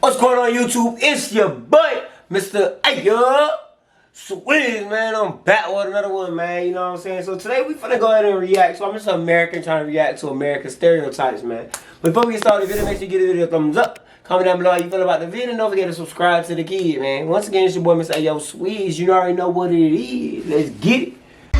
What's going on YouTube? It's your boy, Mr. AyoSwizz, man. I'm back with another one, man. You know what I'm saying? So today we finna go ahead and react. So I'm just an American trying to react to American stereotypes, man. But before we get started the video, make sure you give the video a thumbs up. Comment down below how you feel about the video. And don't forget to subscribe to the kid, man. Once again, it's your boy, Mr. AyoSwizz. You already know what it is. Let's get it. To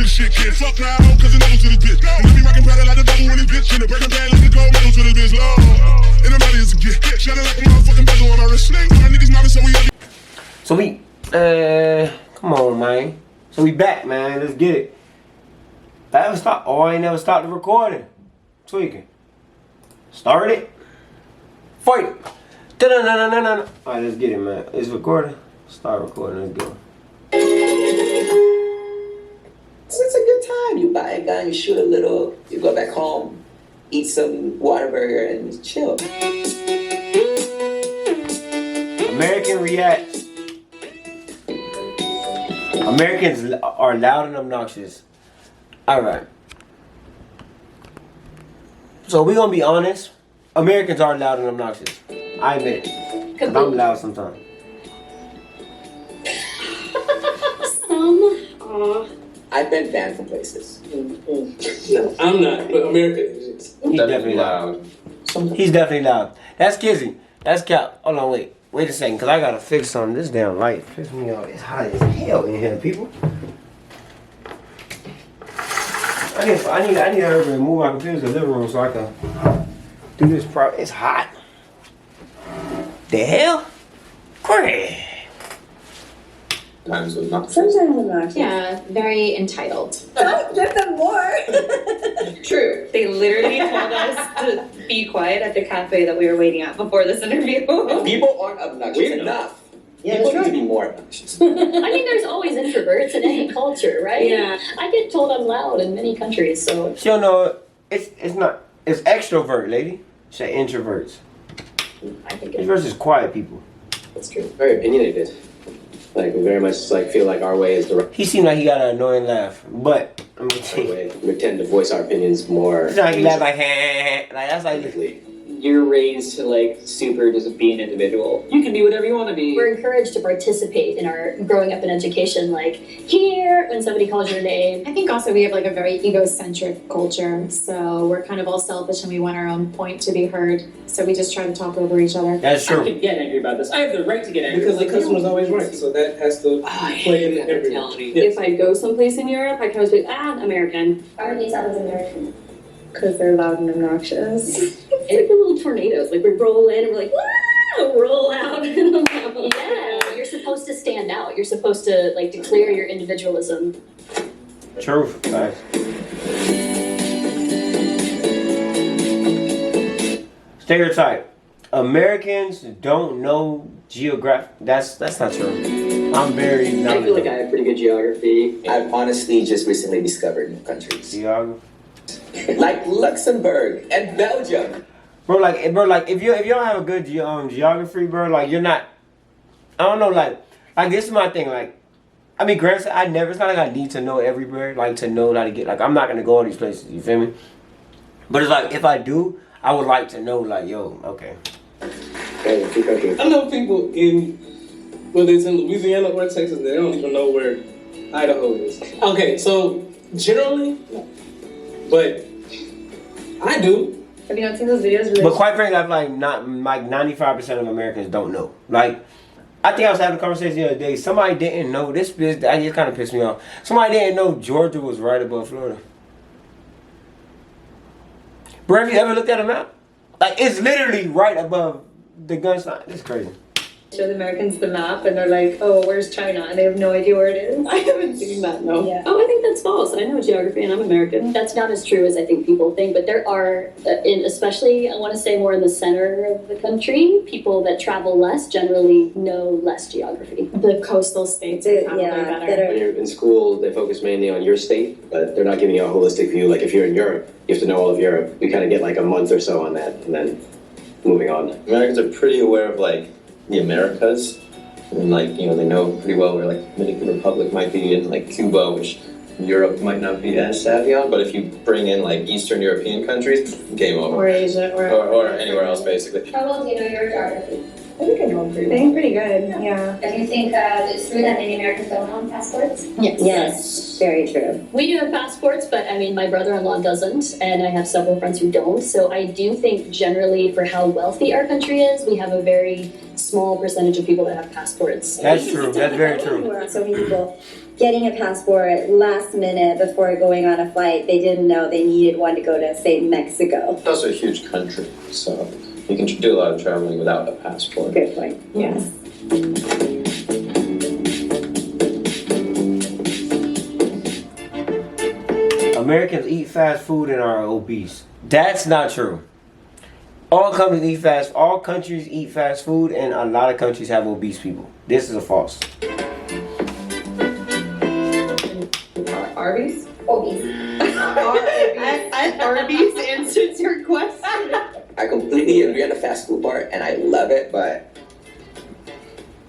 the shit, kid. Fuck now, cause it's level to this bitch. And we rockin' powder like the devil in this bitch. And the breaking bad like the gold medal to this bitch. Lord, and the money is a gift. Shining like a motherfucking bezel on my wrist. Sling, my niggas mobbing, so we come on, man. So we back, man. Let's get it. I ever stop? Oh, I ain't never stopped the recording. Tweaking. Start it. Fight. Alright, let's get it, man. It's recording. Start recording. Let's go. It's a good time. You buy a gun, you shoot a little, you go back home, eat some Whataburger, and chill. American reacts. Americans are loud and obnoxious. Alright. So we're gonna be honest. Americans are loud and obnoxious. I admit it. 'Cause I'm loud sometimes. I've been banned from places. No, I'm not, but America is. He's definitely loud. He's definitely loud. That's Kizzy. That's Cap. Hold on, wait a second, cause I gotta fix something. This damn light pisses me off. It's hot as hell in here, people. I need to remove my computer to the living room so I can do this properly. It's hot. The hell? Crazy. Sometimes Sometimes yeah, very entitled. Don't give them more. True. They literally told us to be quiet at the cafe that we were waiting at before this interview. People aren't obnoxious enough. Yeah, people need to be more obnoxious. I mean, there's always introverts in any culture, right? Yeah. I get told I'm loud in many countries, so. You know, it's not. It's extrovert, lady. Say introverts. I think Introverts is quiet people. it's true. very opinionated. Like, we very much feel like our way is the right He seemed like he got an annoying laugh, but I'm gonna tell you. way. We tend to voice our opinions more. It's not like he laughed like, like that's like. easily. You're raised to like super just be an individual. You can be whatever you want to be. We're encouraged to participate in our growing up in education, like here when somebody calls your name. I think also we have like a very egocentric culture, so we're kind of all selfish and we want our own point to be heard. So we just try to talk over each other. That's I true. can get angry about this. I have the right to get angry. Because the customer's always right, so that has to play in everything. If I go someplace in Europe, I can always be American. Why are these others American? Because they're loud and obnoxious. It's like the little tornadoes. Like we roll in and we're like, roll out. Yeah, you're supposed to stand out. You're supposed to like declare your individualism. Truth, guys. Stereotype. Americans don't know geography. That's not true. I'm very I feel like I have pretty good geography. I've honestly just recently discovered new countries. geography. Like Luxembourg and Belgium. Bro, like if you don't have a good geography, bro, like you're not. I don't know, like this is my thing. Like, I mean, granted, it's not like I need to know everywhere, like to know how to get. Like, I'm not gonna go all these places. You feel me? But it's like if I do, I would like to know, like, yo, okay. I know people in, whether it's in Louisiana or Texas, they don't even know where Idaho is. Okay, so generally, but I do. Have you not seen those videos? But quite frankly, I feel like not like 95% of Americans don't know. Like, I think I was having a conversation the other day. Somebody didn't know this. It kind of pissed me off. Somebody didn't know Georgia was right above Florida. Bro, have you ever looked at a map? Like, it's literally right above the gun sign. It's crazy. Show the Americans the map and they're like, oh, where's China? And they have no idea where it is. I haven't seen that, no. Yeah. Oh, I think that's false. I know geography and I'm American. That's not as true as I think people think, but there are, especially, I want to say more in the center of the country, people that travel less generally know less geography. The coastal states are probably better. When you're in school, they focus mainly on your state, but they're not giving you a holistic view. Like if you're in Europe, you have to know all of Europe. We kind of get like a month or so on that, and then moving on. Americans are pretty aware of like the Americas, and like, you know, they know pretty well where like Dominican Republic might be, and like Cuba, which Europe might not be as savvy on, but if you bring in like Eastern European countries, game over. Or Asia, Or anywhere else, basically. How well do you know your geography? I think I know pretty well. Pretty good, yeah. Do you think it's true that many Americans don't own passports? Yes, very true. We do have passports, but I mean, my brother-in-law doesn't, and I have several friends who don't. So I do think generally for how wealthy our country is, we have a very small percentage of people that have passports. That's true. That's very true. So many people getting a passport last minute before going on a flight. They didn't know they needed one to go to, say, Mexico. It's also a huge country, so you can do a lot of traveling without a passport. Good point. Yes. Americans eat fast food and are obese. That's not true. All countries eat fast food, and a lot of countries have obese people. This is a false. Arby's? Obese. Arby's answers your question. I completely agree on the fast food part, and I love it, but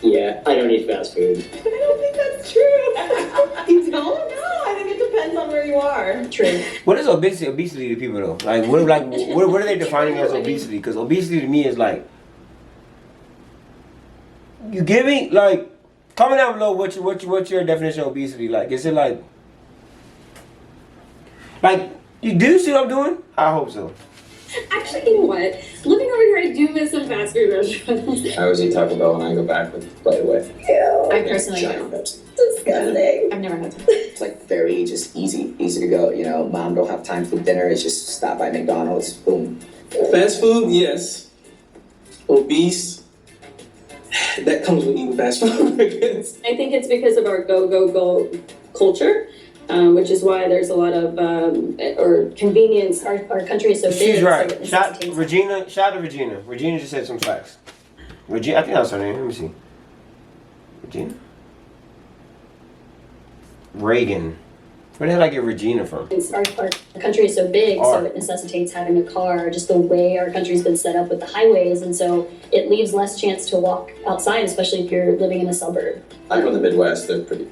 Yeah, I don't eat fast food. I don't think that's true. You don't? No, I think it depends on where you are. True. What is obesity to people though? Like what are they defining as obesity? Because obesity to me is like you giving like comment down below what's your definition of obesity like? Is it like you do see what I'm doing? I hope so. Actually, you know what? Living over here, I do miss some fast food restaurants. I always eat Taco Bell when I go back with right away. I personally Giant don't. Pepsi. Disgusting. I've never had that. it's like very just easy to go. You know, mom don't have time for dinner. It's just stop by McDonald's, boom. Fast food, yes. Obese, that comes with eating fast food. I think it's because of our go culture, which is why there's a lot of or convenience. Our country is so big. She's right. So it Shout necessitates- out to Regina. Regina just said some facts. Regina, I think that's her name. Let me see. Regina? Reagan. Where the hell did I get Regina from? Our country is so big, Or- so it necessitates having a car, just the way our country's been set up with the highways, and so it leaves less chance to walk outside, especially if you're living in a suburb. I'm from the Midwest, they're pretty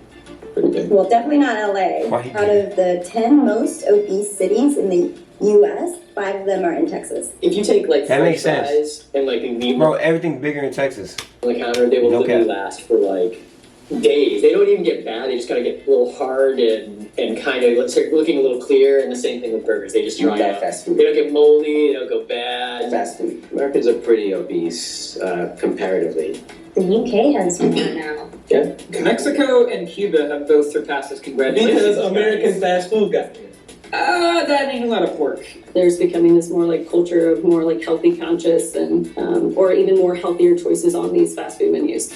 big. Well, definitely not LA. Why? Out of the 10 most obese cities in the US, 5 of them are in Texas. If you take like That French makes sense. fries and like leave Bro, everything bigger in Texas. on the counter, they will No literally cap. last for like days. They don't even get bad. They just gotta get a little hard and kind of looking a little clear. And the same thing with burgers. They just You dry got out. fast They food. don't get moldy. They don't go bad. Fast food. Americans are pretty obese, comparatively. The UK has one now. Mexico and Cuba have both surpassed us. Congratulations. Because American fast food got there. That ain't a lot of pork. There's becoming this more like culture of more like healthy conscious and or even more healthier choices on these fast food menus.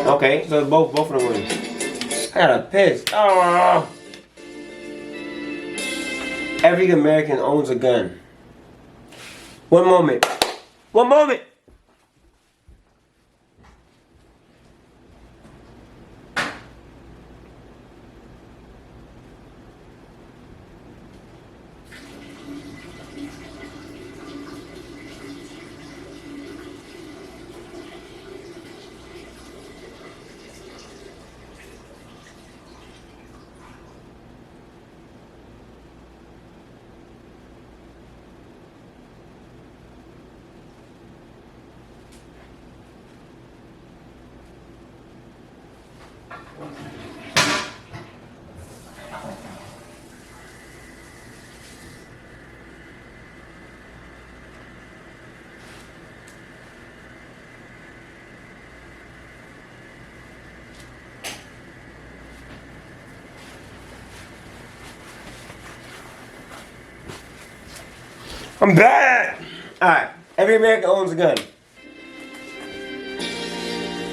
Okay, so both of them win. I gotta piss. Oh. Every American owns a gun. One moment. I'm back. All right. Every American owns a gun.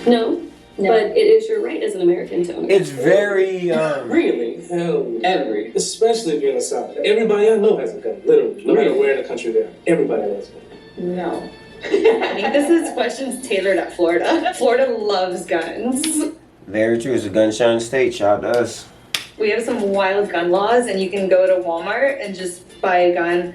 No, but it is your right as an American to own it. It's very Really? Hell, Every. especially if you're in the South. Everybody I know has a gun, literally. No matter where in the country they are. Everybody has a gun. No. I think this is questions tailored at Florida. Florida loves guns. very true. It's a gun-shining state. Shout out to us. We have some wild gun laws, and you can go to Walmart and just buy a gun.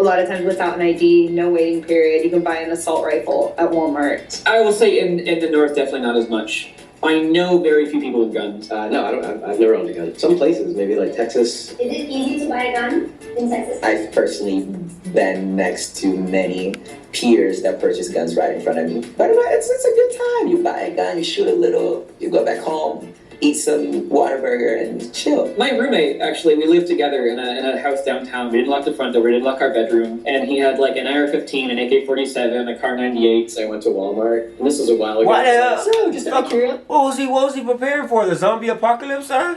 A lot of times without an ID, no waiting period. You can buy an assault rifle at Walmart. I will say in the north, definitely not as much. I know very few people with guns. No, I don't. I've never owned a gun. Some places, maybe like Texas. Is it easy to buy a gun in Texas? I've personally been next to many peers that purchase guns right in front of me. But it's a good time. You buy a gun, you shoot a little, you go back home, eat some Whataburger and chill. My roommate, actually, we lived together in a house downtown. We didn't lock the front door, we didn't lock our bedroom. And he had like an AR-15, an AK-47, a Car 98. So I went to Walmart, and this was a while ago. Why the hell? So, just out of curiosity. What was he preparing for? The zombie apocalypse, huh?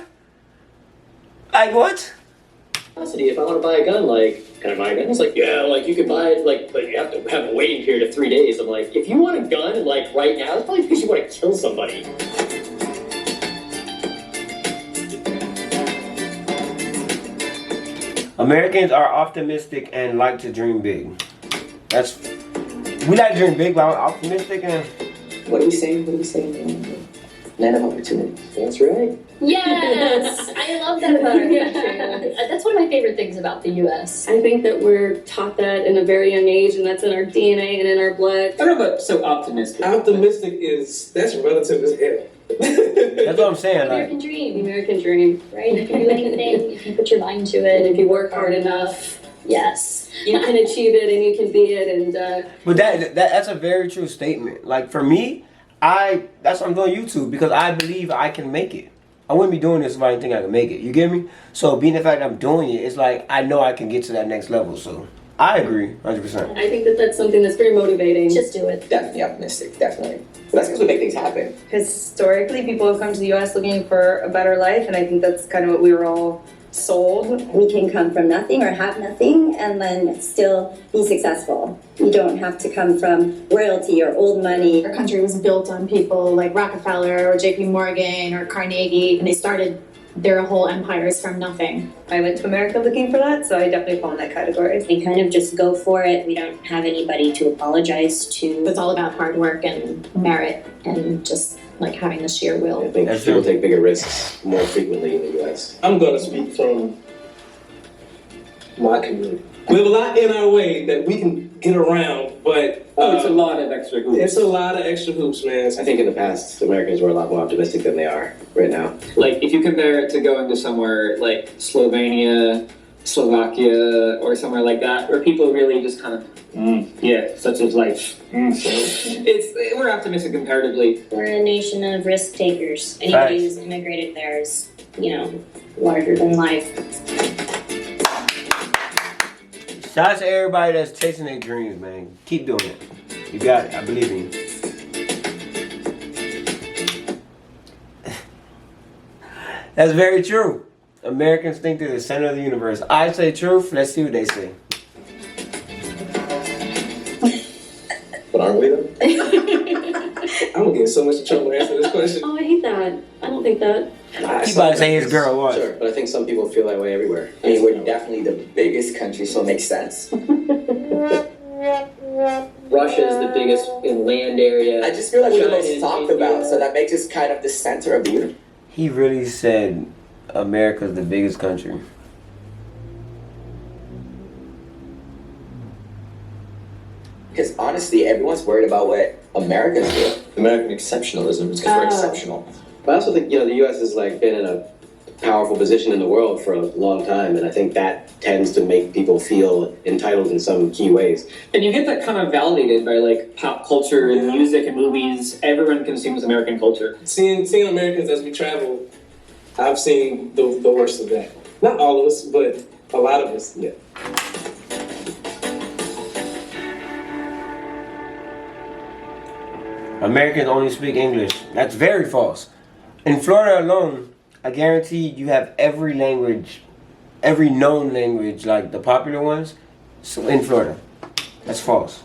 Like what? If I want to buy a gun, like, can I buy a gun? He's like, yeah, like, you can buy it, like, but you have to have a waiting period of 3 days. I'm like, if you want a gun, like, right now, it's probably because you want to kill somebody. Americans are optimistic and like to dream big. We like to dream big, but I'm optimistic and... What are we saying? Land of opportunity. That's right. Yes, I love that about our country. That's one of my favorite things about the U.S. I think that we're taught that in a very young age, and that's in our DNA and in our blood. I don't know about so optimistic. Optimistic that's relative as hell. That's what I'm saying. American The dream, American dream. right? You can do anything if you put your mind to it. And if you work hard enough, Yes. you can achieve it and you can be it. And But that's a very true statement. Like for me, that's why I'm doing YouTube, because I believe I can make it. I wouldn't be doing this if I didn't think I could make it. You get me? So being the fact that I'm doing it, it's like I know I can get to that next level. So I agree, 100%. I think that that's something that's very motivating. Just do it. Definitely optimistic, definitely. But that's because we make things happen. Historically, people have come to the U.S. looking for a better life, and I think that's kind of what we were all sold. We can come from nothing or have nothing and then still be successful. You don't have to come from royalty or old money. Our country was built on people like Rockefeller or JP Morgan or Carnegie, and they started their whole empires from nothing. I went to America looking for that, so I definitely fall in that category. We kind of just go for it. We don't have anybody to apologize to. It's all about hard work and merit and just like having the sheer will. I think people take bigger risks more frequently in the U.S. I'm going to speak from my community. We have a lot in our way that we can get around, but it's a lot of extra hoops. It's a lot of extra hoops, man. I think in the past, Americans were a lot more optimistic than they are right now. Like, if you compare it to going to somewhere like Slovenia, Slovakia, or somewhere like that, where people really just kind of, yeah, such is life. So we're optimistic comparatively. We're a nation of risk takers. Anybody who's immigrated there is, larger than life. Shout out to everybody that's chasing their dreams, man. Keep doing it. You got it. I believe in you. That's very true. Americans think they're the center of the universe. I say truth. Let's see what they say. But aren't we though? I'm gonna get in so much trouble to answer this question. Oh, I hate that. I don't think that. He about to say his girl was. Sure, but I think some people feel that way everywhere. I mean, we're definitely the biggest country, so it makes sense. Russia is the biggest in land area. I just feel like we're the China most is talked India. about, so that makes us kind of the center of the universe. He really said America's the biggest country. Because honestly, everyone's worried about what America's doing. American exceptionalism is because we're exceptional. But I also think, the U.S. has been in a powerful position in the world for a long time, and I think that tends to make people feel entitled in some key ways. And you get that kind of validated by like pop culture and music and movies. Everyone consumes American culture. Seeing Americans as we travel, I've seen the worst of that. Not all of us, but a lot of us, yeah. Americans only speak English. That's very false. In Florida alone, I guarantee you have every language, every known language, like the popular ones, so in Florida. That's false.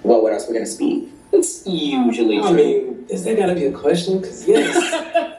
Well, what else we're gonna speak? It's usually true. I mean, is that gotta be a question? Because yes.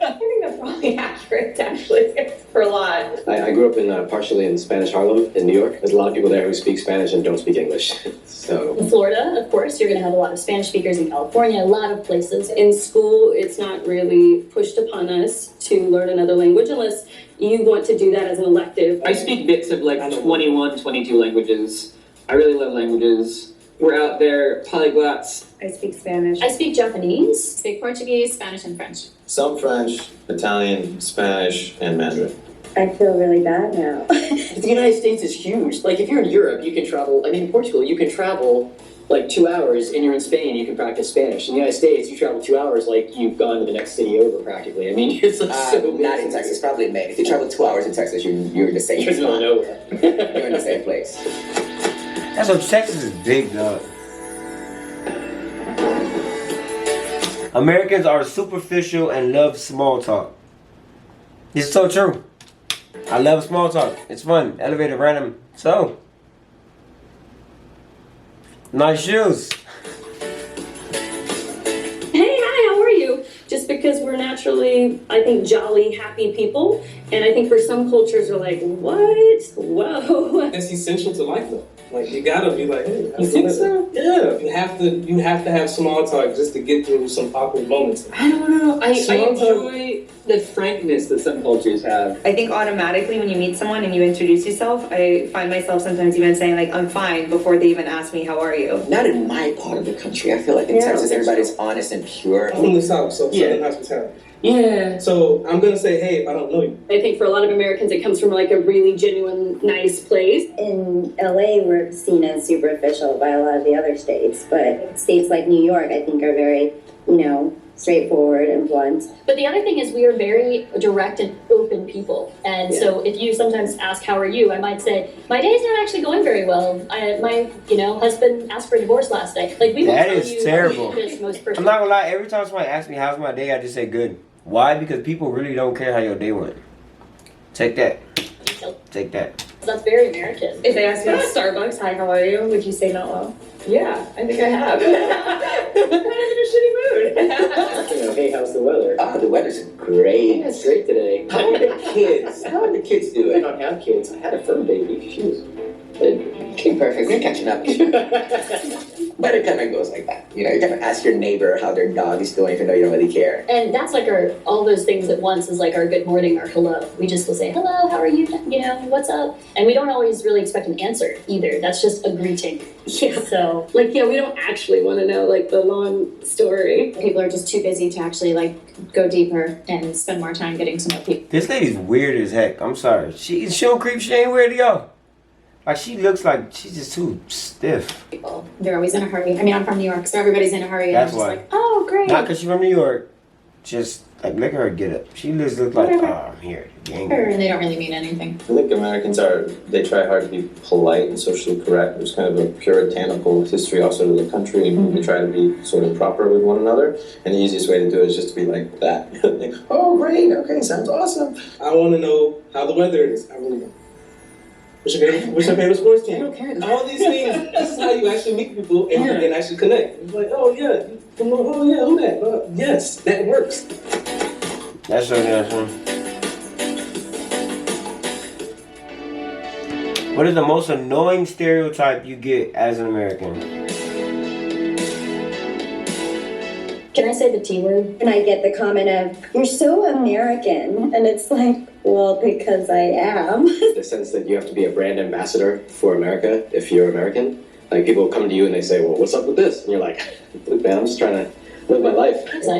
I think that's probably accurate, actually, for a lot. I grew up partially in Spanish Harlem in New York. There's a lot of people there who speak Spanish and don't speak English. So In Florida, of course, you're going to have a lot of Spanish speakers. In California, a lot of places. In school, it's not really pushed upon us to learn another language unless you want to do that as an elective. I speak bits of like 21, 22 languages. I really love languages. we're out there polyglots. I speak Spanish. I speak Japanese. Speak Portuguese, Spanish, and French. Some French, Italian, Spanish, and Mandarin. I feel really bad now. The United States is huge. Like if you're in Europe, you can travel. I mean, in Portugal, you can travel like 2 hours, and you're in Spain, you can practice Spanish. In the United States, you travel 2 hours, like you've gone to the next city over practically. I mean, it's like so not in Texas, probably in Maine. If you travel 2 hours in Texas, you're in the same You're in the middle of spot. nowhere. You're in the same place. That's what Texas is big, dog. Americans are superficial and love small talk. It's so true. I love small talk. It's fun. Elevator random. So, nice shoes. Hey, hi, how are you? Just because we're naturally, I think, jolly, happy people. And I think for some cultures are like, what? Whoa. That's essential to life, though. Like you gotta be like, hey, You think so? Yeah, you have to have small talk just to get through some awkward moments. I don't know. I Small talk. enjoy the frankness that some cultures have. I think automatically when you meet someone and you introduce yourself, I find myself sometimes even saying like, I'm fine before they even ask me, how are you? Not in my part of the country. I feel like in Yeah, Texas, that's everybody's honest and pure. I'm from the South, so Yeah. Southern hospitality. Yeah. So I'm gonna say, hey, if I don't know you. I think for a lot of Americans, it comes from like a really genuine, nice place. In LA, we're seen as superficial by a lot of the other states, but states like New York, I think, are very, straightforward and blunt. But the other thing is we are very direct and open people. And so if you sometimes ask, how are you? I might say, my day's not actually going very well. My husband asked for a divorce last night. Like we will That tell is you terrible. this most I'm personally. not gonna lie, every time somebody asks me how's my day, I just say good. Why? Because people really don't care how your day went. Take that. Take that. That's very American. If they ask you at Starbucks, hi, how are you? Would you say not well? Yeah, I think I have. I'm kind of in a shitty mood. Hey, how's the weather? Oh, the weather's great. Yeah, it's great today. How are the kids? How are the kids I doing? don't have kids. I had a fur baby. She was. Okay, perfect. We're catching up. But it kind of goes like that. You kind of ask your neighbor how their dog is doing, even though you don't really care. And that's like all those things at once is like our good morning, our hello. We just will say, hello, how are you? What's up? And we don't always really expect an answer either. That's just a greeting. Yeah. So, we don't actually want to know like the long story. People are just too busy to actually go deeper and spend more time getting to know people. This lady's weird as heck. I'm sorry. She don't creep. She ain't weird to y'all. Like she looks like she's just too stiff. They're always in a hurry. I mean, I'm from New York, so everybody's in a hurry. That's and I'm why. just like, oh, great. Not because she's from New York. Just like look at her get up. She just looks like I'm here. And they don't really mean anything. I think Americans they try hard to be polite and socially correct. There's kind of a puritanical history also to the country. They try to be sort of proper with one another. And the easiest way to do it is just to be like that. Like, oh, great. Okay, sounds awesome. I want to know how the weather is. I really don't. What's your favorite sports team? I don't care. All these things. This is how you actually meet people and actually connect. It's like, oh yeah, who that? Yes, that works. That's so nice one. What is the most annoying stereotype you get as an American? can I say the T word? And I get the comment of, you're so American. And it's like, well, because I am. The sense that you have to be a brand ambassador for America if you're American. Like people come to you and they say, well, what's up with this? And you're like, look, man, I'm just trying to live my life.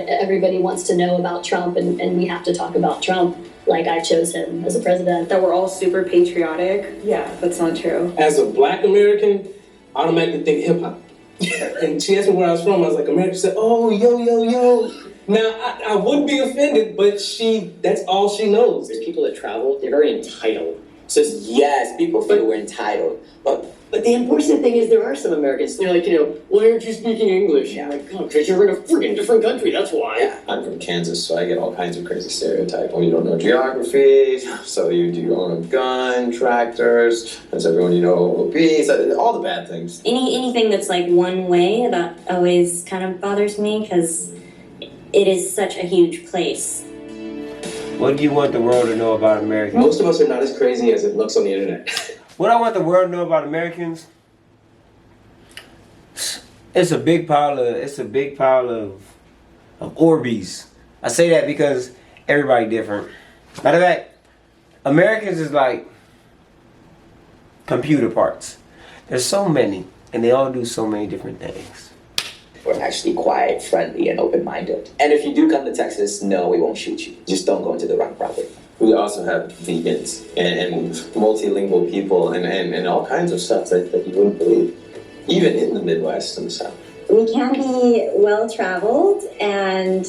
Everybody wants to know about Trump, and we have to talk about Trump. Like, I chose him as a president. That we're all super patriotic. Yeah, that's not true. As a Black American, I automatically think hip hop. And she asked me where I was from. I was like, America. She said, oh, yo. Now, I would be offended, but that's all she knows. There's people that travel, they're very entitled. So yes, people feel we're entitled. But the unfortunate thing is there are some Americans, they're like, why aren't you speaking English? Yeah. I'm like, oh, because you're in a friggin' different country, that's why. Yeah. I'm from Kansas, so I get all kinds of crazy stereotypes. Well, you don't know geography, so do you own a gun, tractors, does everyone obese, all the bad things. Anything that's like one way, that always kind of bothers me because it is such a huge place. What do you want the world to know about Americans? Most of us are not as crazy as it looks on the internet. What I want the world to know about Americans, it's a big pile of Orbeez. I say that because everybody different. Matter of fact, Americans is like computer parts. There's so many. and they all do so many different things. We're actually quiet, friendly, and open-minded. And if you do come to Texas, no, we won't shoot you. Just don't go into the wrong property. We also have vegans and multilingual people and all kinds of stuff that you wouldn't believe, even in the Midwest and the South. We can be well-traveled and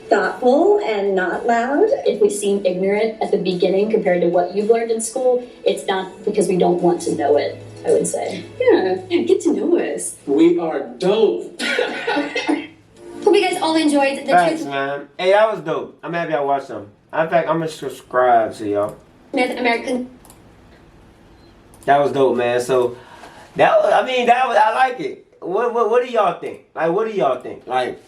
thoughtful and not loud. If we seem ignorant at the beginning compared to what you've learned in school, it's not because we don't want to know it, I would say. Yeah, get to know us. We are dope. Hope you guys all enjoyed the Thanks, Truth man. Hey, that was dope. I'm happy I watched them. In fact, I'm gonna subscribe to y'all. Myth American. That was dope, man. So I like it. What do y'all think? Like, what do y'all think? Like,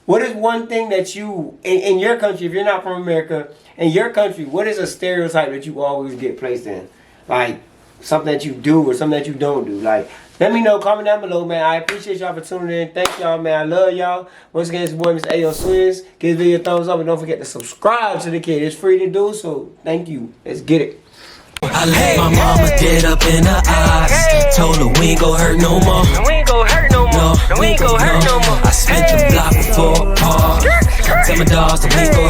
what is one thing that you in your country, if you're not from America, in your country, what is a stereotype that you always get placed in? Like, something that you do or something that you don't do. Like, let me know, comment down below, man. I appreciate y'all for tuning in. Thank y'all, man. I love y'all. Once again, it's your boy, Mr. AyoSwizz. Give this video a thumbs up and don't forget to subscribe to the kid. It's free to do, so thank you. Let's get it. I laid my mama dead up in her eyes. Told her we ain't gon' hurt no more. We ain't gon' hurt no more. We ain't gon' hurt no more. I spent the block before a park. Tell my dogs to we ain't gon'